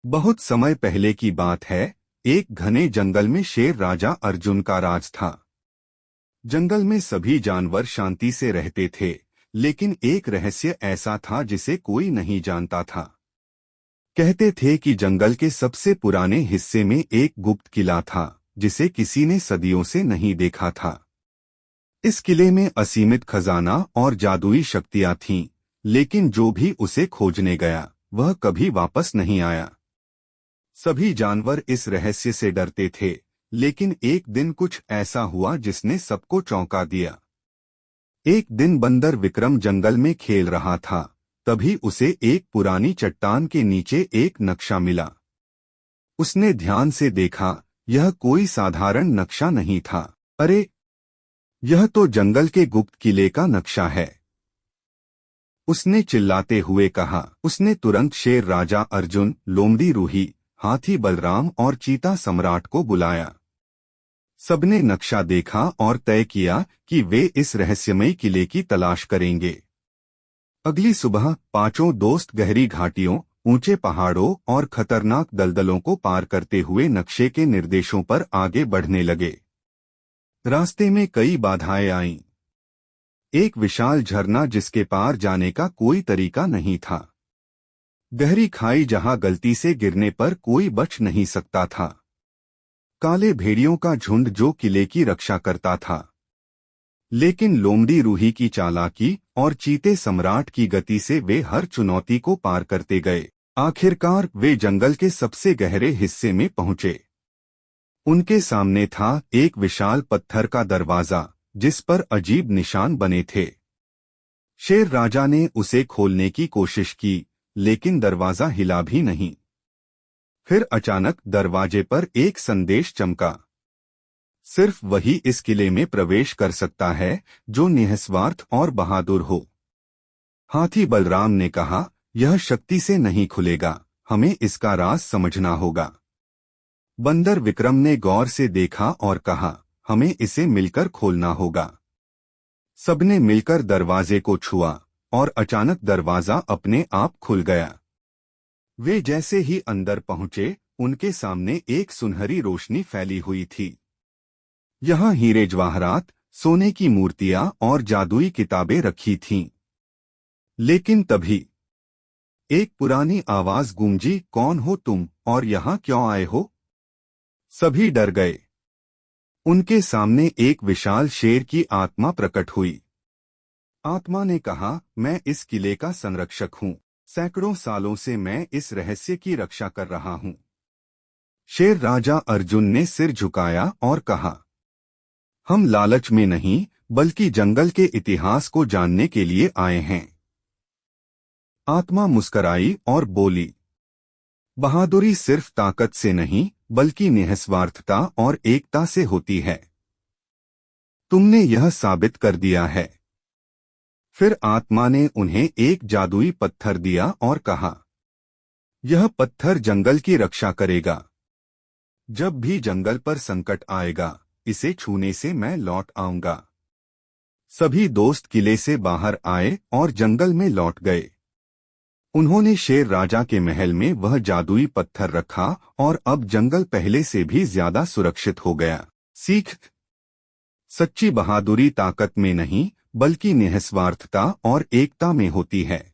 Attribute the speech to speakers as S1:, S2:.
S1: बहुत समय पहले की बात है। एक घने जंगल में शेर राजा अर्जुन का राज था। जंगल में सभी जानवर शांति से रहते थे, लेकिन एक रहस्य ऐसा था जिसे कोई नहीं जानता था। कहते थे कि जंगल के सबसे पुराने हिस्से में एक गुप्त किला था, जिसे किसी ने सदियों से नहीं देखा था। इस किले में असीमित खजाना और जादुई शक्तियां थीं, लेकिन जो भी उसे खोजने गया वह कभी वापस नहीं आया। सभी जानवर इस रहस्य से डरते थे, लेकिन एक दिन कुछ ऐसा हुआ जिसने सबको चौंका दिया। एक दिन बंदर विक्रम जंगल में खेल रहा था। तभी उसे एक पुरानी चट्टान के नीचे एक नक्शा मिला। उसने ध्यान से देखा, यह कोई साधारण नक्शा नहीं था। अरे, यह तो जंगल के गुप्त किले का नक्शा है, उसने चिल्लाते हुए कहा। उसने तुरंत शेर राजा अर्जुन, लोमड़ी रूही, हाथी बलराम और चीता सम्राट को बुलाया। सबने नक्शा देखा और तय किया कि वे इस रहस्यमयी किले की तलाश करेंगे। अगली सुबह पांचों दोस्त गहरी घाटियों, ऊंचे पहाड़ों और खतरनाक दलदलों को पार करते हुए नक्शे के निर्देशों पर आगे बढ़ने लगे। रास्ते में कई बाधाएं आईं। एक विशाल झरना जिसके पार जाने का कोई तरीका नहीं था। गहरी खाई जहां गलती से गिरने पर कोई बच नहीं सकता था। काले भेड़ियों का झुंड जो किले की रक्षा करता था। लेकिन लोमड़ी रूही की चालाकी और चीते सम्राट की गति से वे हर चुनौती को पार करते गए। आखिरकार वे जंगल के सबसे गहरे हिस्से में पहुंचे। उनके सामने था एक विशाल पत्थर का दरवाजा, जिस पर अजीब निशान बने थे। शेर राजा ने उसे खोलने की कोशिश की, लेकिन दरवाजा हिला भी नहीं। फिर अचानक दरवाजे पर एक संदेश चमका। सिर्फ वही इस किले में प्रवेश कर सकता है जो निस्वार्थ और बहादुर हो। हाथी बलराम ने कहा, यह शक्ति से नहीं खुलेगा, हमें इसका राज समझना होगा। बंदर विक्रम ने गौर से देखा और कहा, हमें इसे मिलकर खोलना होगा। सबने मिलकर दरवाजे को छुआ और अचानक दरवाजा अपने आप खुल गया। वे जैसे ही अंदर पहुंचे, उनके सामने एक सुनहरी रोशनी फैली हुई थी। यहाँ हीरे जवाहरात, सोने की मूर्तियां और जादुई किताबें रखी थीं। लेकिन तभी एक पुरानी आवाज गूंजी, कौन हो तुम और यहाँ क्यों आए हो? सभी डर गए। उनके सामने एक विशाल शेर की आत्मा प्रकट हुई। आत्मा ने कहा, मैं इस किले का संरक्षक हूँ। सैकड़ों सालों से मैं इस रहस्य की रक्षा कर रहा हूँ। शेर राजा अर्जुन ने सिर झुकाया और कहा, हम लालच में नहीं, बल्कि जंगल के इतिहास को जानने के लिए आए हैं। आत्मा मुस्कराई और बोली, बहादुरी सिर्फ ताकत से नहीं, बल्कि निस्वार्थता और एकता से होती है। तुमने यह साबित कर दिया है। फिर आत्मा ने उन्हें एक जादुई पत्थर दिया और कहा, यह पत्थर जंगल की रक्षा करेगा। जब भी जंगल पर संकट आएगा, इसे छूने से मैं लौट आऊंगा। सभी दोस्त किले से बाहर आए और जंगल में लौट गए। उन्होंने शेर राजा के महल में वह जादुई पत्थर रखा और अब जंगल पहले से भी ज्यादा सुरक्षित हो गया। सीख, सच्ची बहादुरी ताकत में नहीं, बल्कि निस्वार्थता और एकता में होती है।